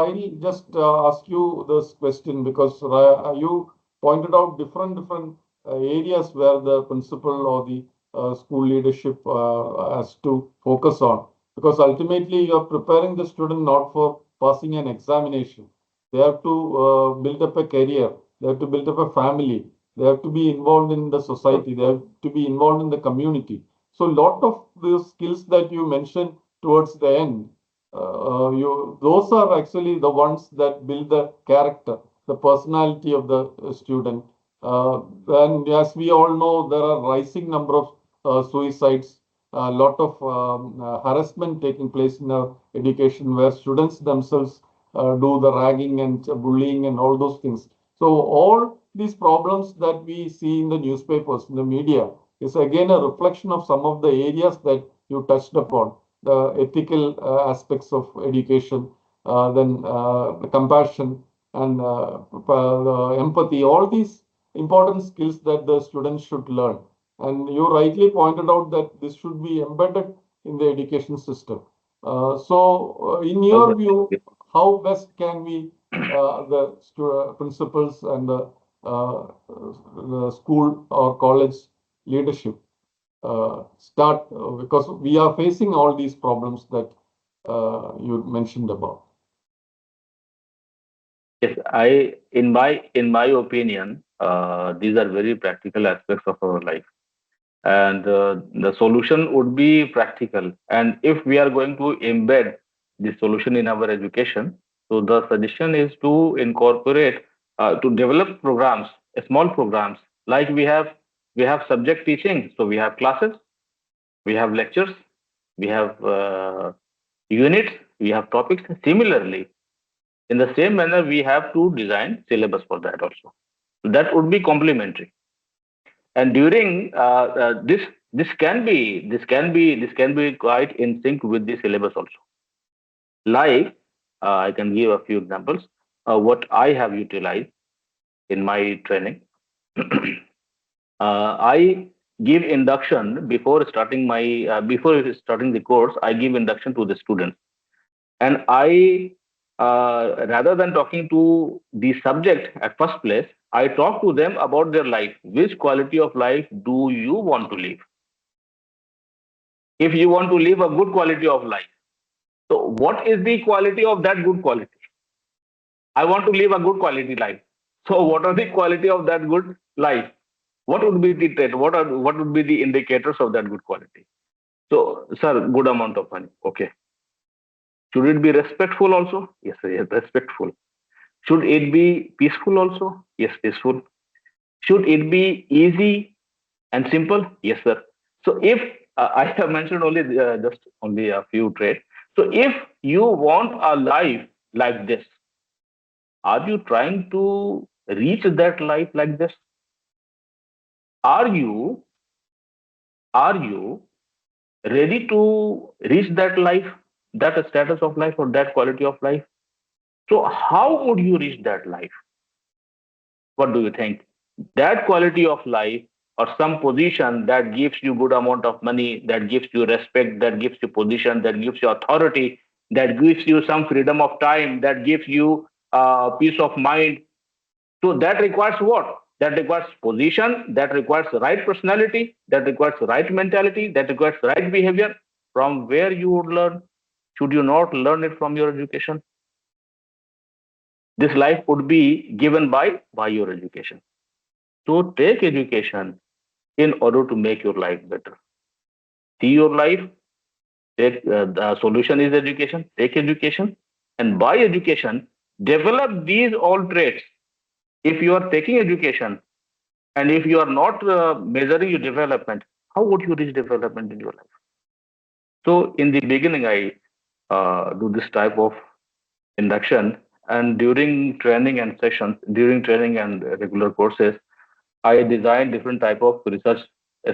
I'll just ask you this question because you pointed out different areas where the principal or the school leadership has to focus on. Because ultimately, you are preparing the student not for passing an examination. They have to build up a career. They have to build up a family. They have to be involved in the society. They have to be involved in the community. So, a lot of the skills that you mentioned towards the end, those are actually the ones that build the character, the personality of the student. And as we all know, there are rising number of suicides, a lot of harassment taking place in education, where students themselves do the ragging and bullying and all those things. So all these problems that we see in the newspapers, in the media, is again a reflection of some of the areas that you touched upon, the ethical aspects of education, then the compassion and empathy, all these important skills that the students should learn. And you rightly pointed out that this should be embedded in the education system. In your view, how best can we, the principals and the school or college leadership start, because we are facing all these problems that you mentioned about. Yes, in my opinion, these are very practical aspects of our life, and the solution would be practical. And if we are going to embed the solution in our education, so the suggestion is to incorporate, to develop programs, small programs. Like we have subject teaching, so we have classes, we have lectures, we have units, we have topics. Similarly, in the same manner, we have to design syllabus for that also. That would be complementary. And during this can be quite in sync with the syllabus also. Like I can give a few examples. What I have utilized in my training, I give induction before starting my before starting the course. I give induction to the students, and I rather than talking to the subject at first place, I talk to them about their life. Which quality of life do you want to live? If you want to live a good quality of life, so what is the quality of that good quality? I want to live a good quality life. So what are the quality of that good life? What would be the trait? What would be the indicators of that good quality? So, sir, good amount of money. Okay. Should it be respectful also? Yes, sir, yes, respectful. Should it be peaceful also? Yes, peaceful. Should it be easy and simple? Yes, sir. So if I have mentioned only just only a few traits. So if you want a life like this, are you trying to reach that life like this? Are you are you ready to reach that life, that status of life or that quality of life? So how would you reach that life? What do you think? That quality of life or some position that gives you good amount of money, that gives you respect, that gives you position, that gives you authority, that gives you some freedom of time, that gives you peace of mind. So that requires what? That requires position, that requires right personality, that requires right mentality, that requires right behavior. From where you would learn? Should you not learn it from your education? This life would be given by your education. So take education in order to make your life better. See your life, take the solution is education, take education, and by education, develop these all traits. If you are taking education and if you are not measuring your development, how would you reach development in your life? So in the beginning, I do this type of induction, and during training and regular courses, I design different type of research,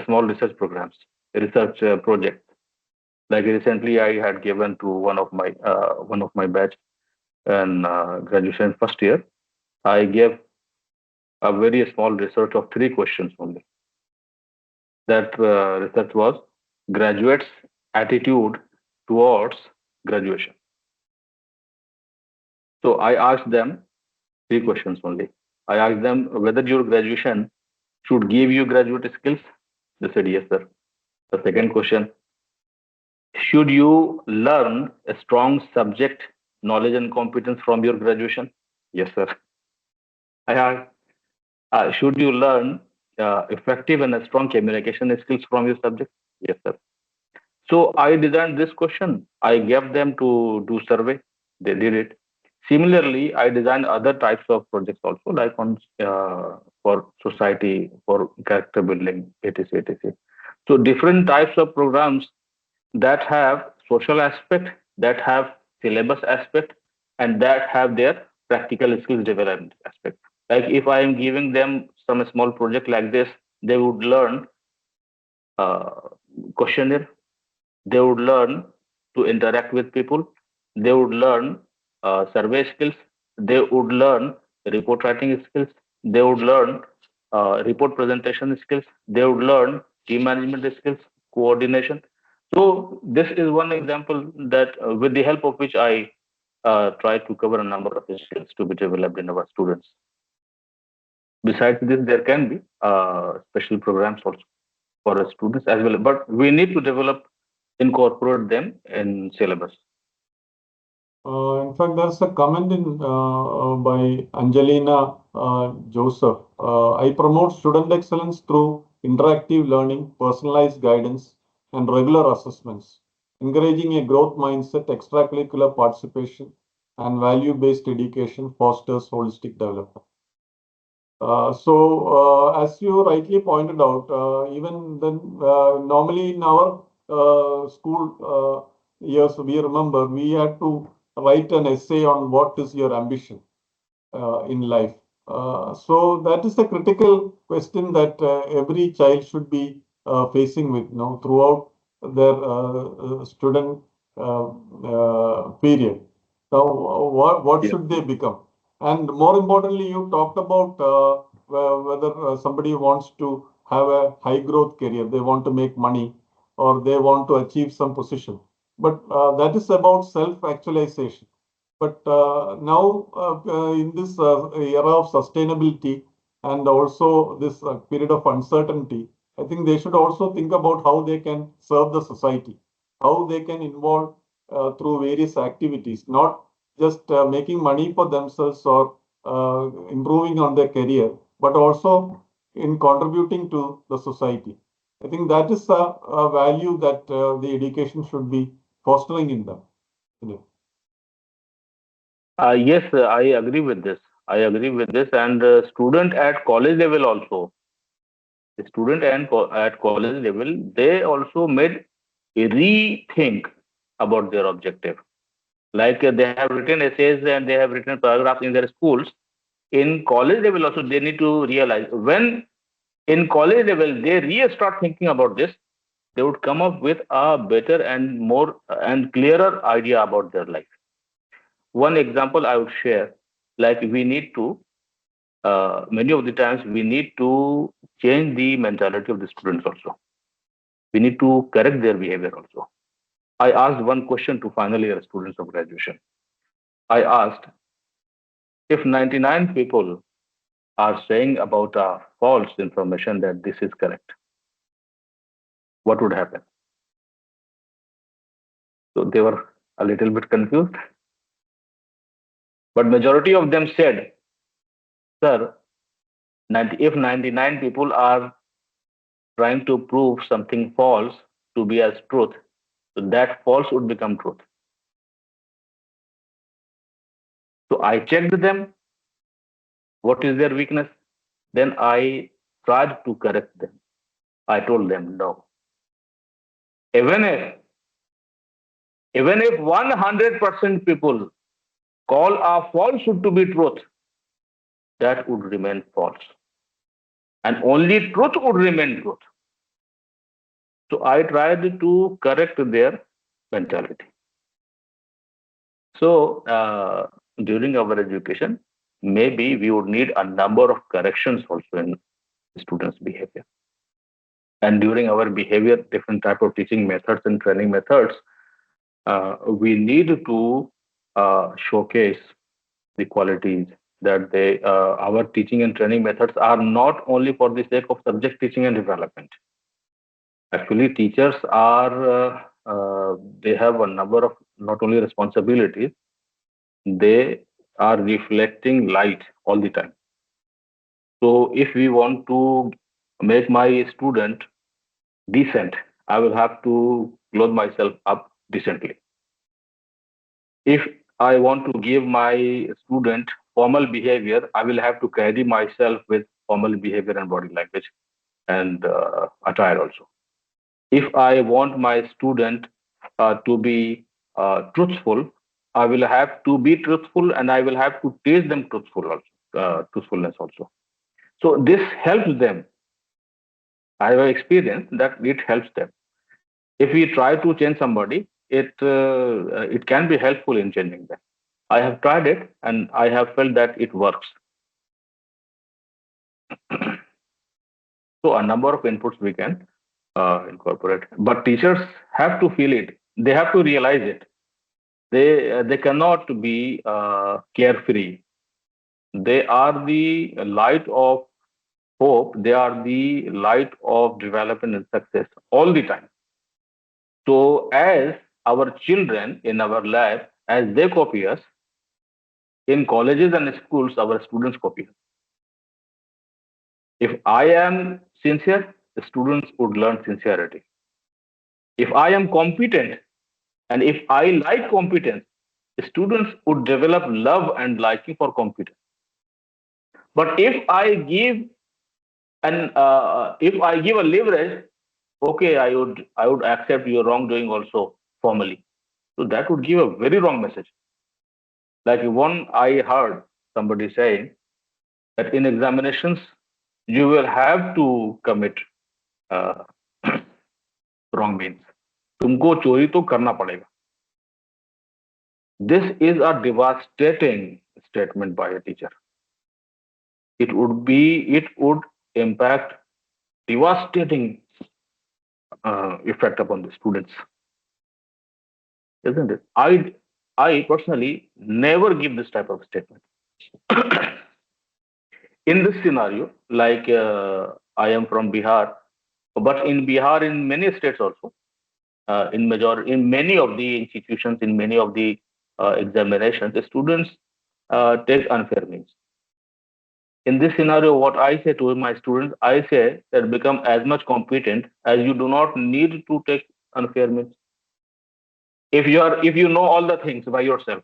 small research programs, research projects. Like recently, I had given to one of my batch in graduation first year. I gave a very small research of three questions only. That research was graduates' attitude towards graduation. So I asked them three questions only. I asked them whether your graduation should give you graduate skills. They said yes, sir. The second question, should you learn a strong subject knowledge and competence from your graduation? Yes, sir. I asked, should you learn effective and strong communication skills from your subject? Yes, sir. So I designed this question. I gave them to do survey. They did it. Similarly, I designed other types of projects also, like on for society, for character building, etc., etc. So different types of programs that have social aspect, that have syllabus aspect, and that have their practical skills development aspect. Like if I am giving them some small project like this, they would learn uh, questionnaire, they would learn to interact with people, they would learn survey skills, they would learn report writing skills, they would learn report presentation skills, they would learn team management skills, coordination. So this is one example that with the help of which I try to cover a number of skills to be developed in our students. Besides this, there can be special programs also for our students as well, but we need to develop, incorporate them in syllabus. In fact, there's a comment by Angelina Joseph. I promote student excellence through interactive learning, personalized guidance, and regular assessments, encouraging a growth mindset, extracurricular participation, and value-based education fosters holistic development. As you rightly pointed out, even then, normally in our school years, we remember we had to write an essay on what is your ambition in life. So that is a critical question that every child should be facing with, throughout their student period. Now, what Yeah. should they become? And more importantly, you talked about whether somebody wants to have a high growth career, they want to make money, or they want to achieve some position. But that is about self actualization. But now, in this era of sustainability and also this period of uncertainty, I think they should also think about how they can serve the society, how they can involve through various activities, not just making money for themselves or improving on their career, but also in contributing to the society. I think that is a value that the education should be fostering in them. Yes, I agree with this. I agree with this. And student at college level also, the student and at college level, they also made a rethink about their objective. Like they have written essays and they have written paragraphs in their schools. In college level also, they need to realize when in college level they really start thinking about this, they would come up with a better and more and clearer idea about their life. One example I would share, like we need to, many of the times we need to change the mentality of the students also. We need to correct their behavior also. I asked one question to final year students of graduation. I asked if 99 people are saying about a false information that this is correct, what would happen? So they were a little bit confused, but majority of them said, sir, 90, if 99 people are trying to prove something false to be as truth, so that false would become truth. So I checked them, what is their weakness? Then I tried to correct them. I told them, no. Even if even if 100% people call a falsehood to be truth, that would remain false. And only truth would remain truth. So I tried to correct their mentality. So during our education, maybe we would need a number of corrections also in students' behavior. And during our behavior, different type of teaching methods and training methods, we need to showcase the qualities that our teaching and training methods are not only for the sake of subject teaching and development. Actually, teachers they have a number of not only responsibilities, they are reflecting light all the time. So if we want to make my student decent, I will have to clothe myself up decently. If I want to give my student formal behavior, I will have to carry myself with formal behavior and body language and attire also. If I want my student to be truthful, I will have to be truthful and I will have to teach them truthfulness also. So this helps them. I have experienced that it helps them. If we try to change somebody, it can be helpful in changing them. I have tried it and I have felt that it works. So a number of inputs we can incorporate, but teachers have to feel it. They have to realize it. They cannot be carefree. They are the light of hope. They are the light of development and success all the time. So as our children in our lab, as they copy us, in colleges and schools, our students copy us. If I am sincere, the students would learn sincerity. If I am competent and if I like competence, the students would develop love and liking for competence. But if I give a leverage, okay, I would accept your wrongdoing also formally. So that would give a very wrong message. Like one I heard somebody saying that in examinations you will have to commit uh, wrong means. तुमको चोरी तो करना पड़ेगा. This is a devastating statement by a teacher. It would impact devastating effect upon the students, isn't it? I personally never give this type of statement. In this scenario, like I am from Bihar, but in Bihar, in many states also, in many of the institutions, in many of the examinations, the students take unfair means. In this scenario, what I say to my students, I say that become as much competent as you do not need to take unfair means. If you know all the things by yourself,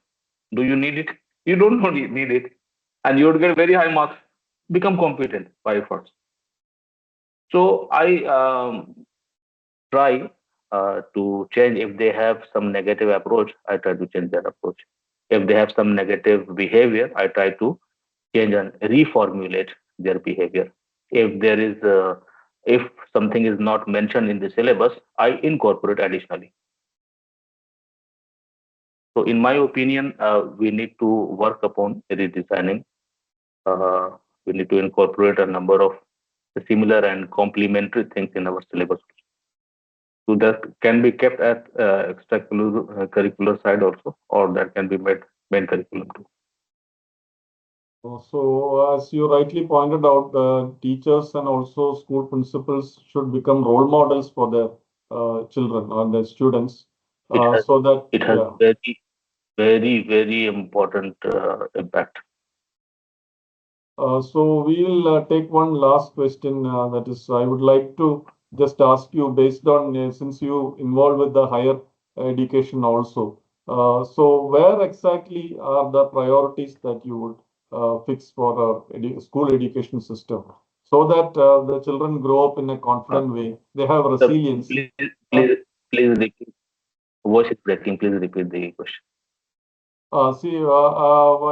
do you need it? You don't need it, and you would get very high marks. Become competent by efforts. So I try to change. If they have some negative approach, I try to change that approach. If they have some negative behavior, I try to change and reformulate their behavior. If there is if something is not mentioned in the syllabus, I incorporate additionally. So in my opinion, we need to work upon redesigning. Uh, we need to incorporate a number of similar and complementary things in our syllabus. So that can be kept at extracurricular curricular side also, or that can be made main curriculum too. So, as you rightly pointed out, teachers and also school principals should become role models for their children or their students, It has so that, it has yeah. very important impact. So we will take one last question. That is, I would like to just ask you, based on since you involved with the higher education also. So where exactly are the priorities that you would fix for school education system, so that the children grow up in a Uh, confident way, they have so resilience. please, Uh, please repeat. Voice is breaking. Please repeat the question. I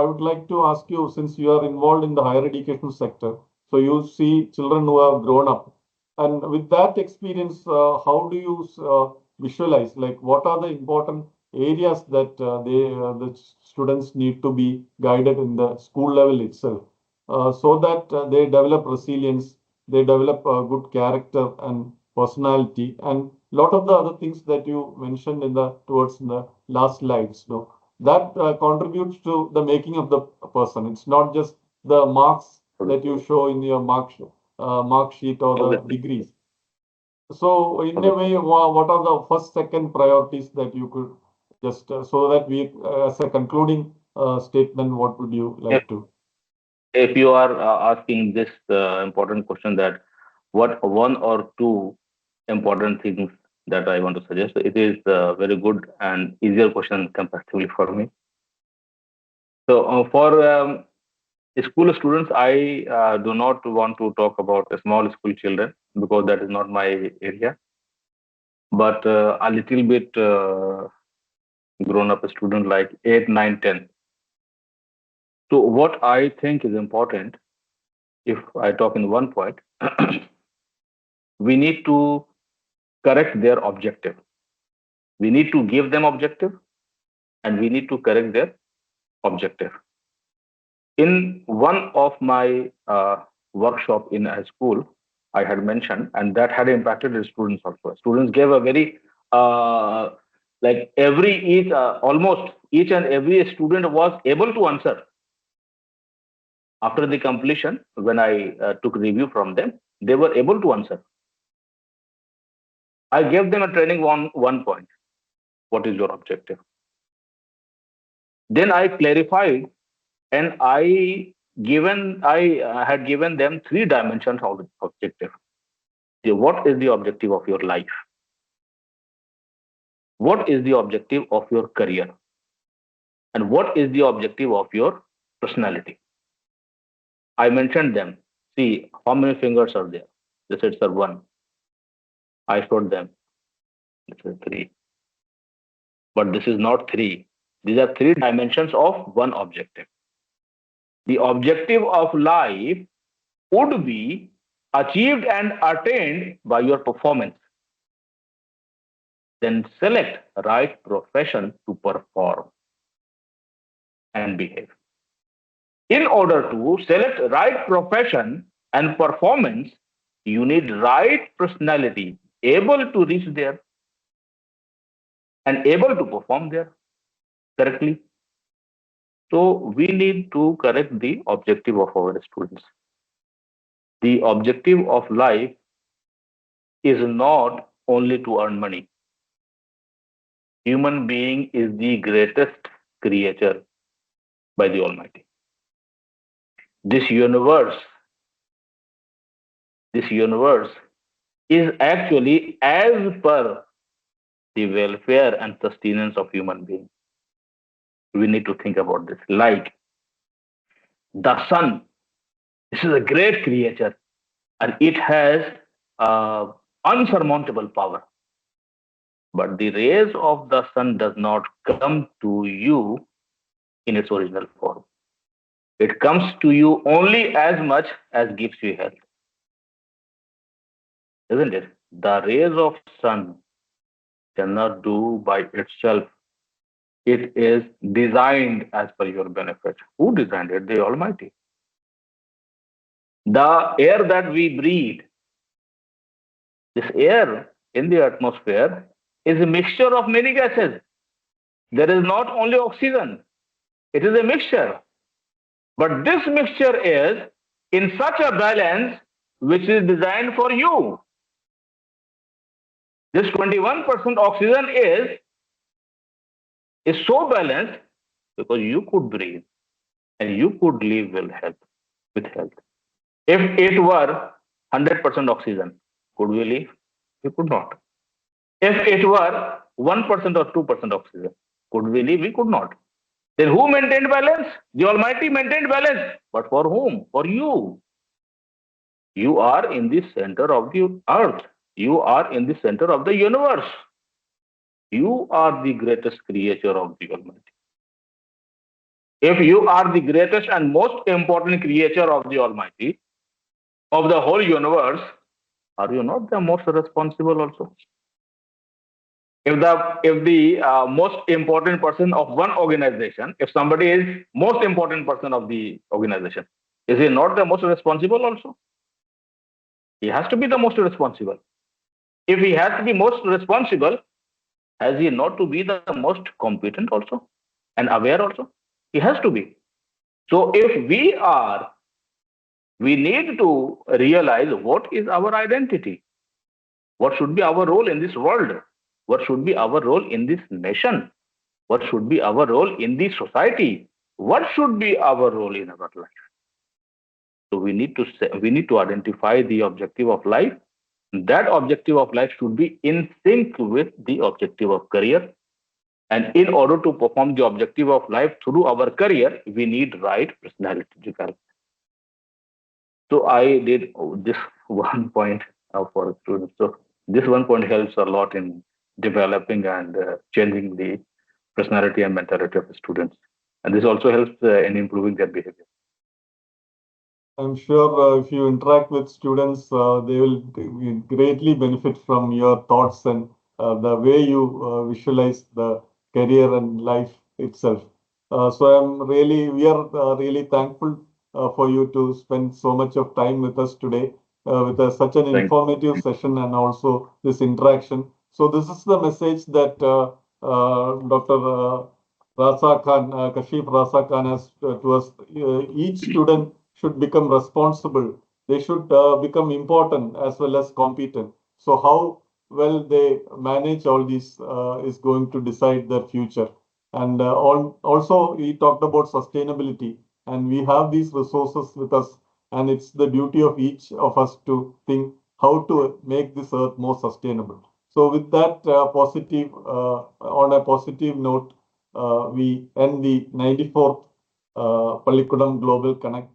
would like to ask you, since you are involved in the higher education sector, so you see children who have grown up, and with that experience, how do you visualize, like, what are the important areas that the students need to be guided in the school level itself, so that they develop resilience, they develop good character and personality, and lot of the other things that you mentioned in the towards the last slides. No? that contributes to the making of the person. It's not just the marks that you show in your mark sheet or the Obviously. degrees. So, in a Obviously. way, what are the first, second priorities that you could just so that we, as a concluding statement, what would you If like to? if you are asking this important question, that what one or two important things that I want to suggest, it is a very good and easier question comparatively for me. So for school students, I do not want to talk about small school children because that is not my area, but a little bit grown up student like 8, 9, 10. So what I think is important, if I talk in one point, we need to correct their objective. We need to give them objective and we need to correct their objective. In one of my workshop in a school, I had mentioned, and that had impacted the students also. Students gave a very uh, like every each almost each and every student was able to answer after the completion. When I took review from them, they were able to answer. I gave them a training on one point. What is your objective? Then I clarified and I had given them three dimensions of the objective. What is the objective of your life? What is the objective of your career? And what is the objective of your personality? I mentioned them. See, how many fingers are there? They said, sir, one. I showed them. This is three. But this is not three. These are three dimensions of one objective. The objective of life would be achieved and attained by your performance. Then select right profession to perform and behave. In order to select right profession and performance, you need right personality, able to reach there and able to perform there correctly. So we need to correct the objective of our students. The objective of life is not only to earn money. Human being is the greatest creature by the Almighty. This universe, this universe is actually as per the welfare and sustenance of human being. We need to think about this. Like the sun, this is a great creature and it has unsurmountable power. But the rays of the sun does not come to you in its original form. It comes to you only as much as gives you health, isn't it? The rays of sun cannot do by itself. It is designed as per your benefit. Who designed it? The Almighty. The air that we breathe, this air in the atmosphere is a mixture of many gases. There is not only oxygen, it is a mixture. But this mixture is in such a balance which is designed for you. This 21% oxygen is so balanced because you could breathe and you could live with health. If it were 100% oxygen, could we live? We could not. If it were 1% or 2% oxygen, could we live? We could not. Then who maintained balance? The Almighty maintained balance. But for whom? For you. You are in the center of the earth. You are in the center of the universe. You are the greatest creature of the Almighty. If you are the greatest and most important creature of the Almighty, of the whole universe, are you not the most responsible also? If the most important person of one organization, if somebody is most important person of the organization, is he not the most responsible also? He has to be the most responsible. If he has to be most responsible, has he not to be the most competent also? and aware also. He has to be. So if we need to realize what is our identity, what should be our role in this world, what should be our role in this nation, what should be our role in the society, what should be our role in our life. So we need to identify the objective of life. That objective of life should be in sync with the objective of career. And in order to perform the objective of life through our career, we need right personality development. So I did this one point for students. So this one point helps a lot in developing and changing the personality and mentality of the students. And this also helps in improving their behavior. I'm sure if you interact with students, they will greatly benefit from your thoughts and the way you visualize the career and life itself. We are really thankful for you to spend so much of time with us today with such an Thank informative session and also this interaction. So this is the message that Dr. Raza Khan, Kashif Raza Khan has to us. Each student should become responsible. They should become important as well as competent. So how well they manage all these is going to decide their future. And also, we talked about sustainability, and we have these resources with us, and it's the duty of each of us to think how to make this earth more sustainable. So, with that on a positive note, we end the 94th Pallikudam Global Connect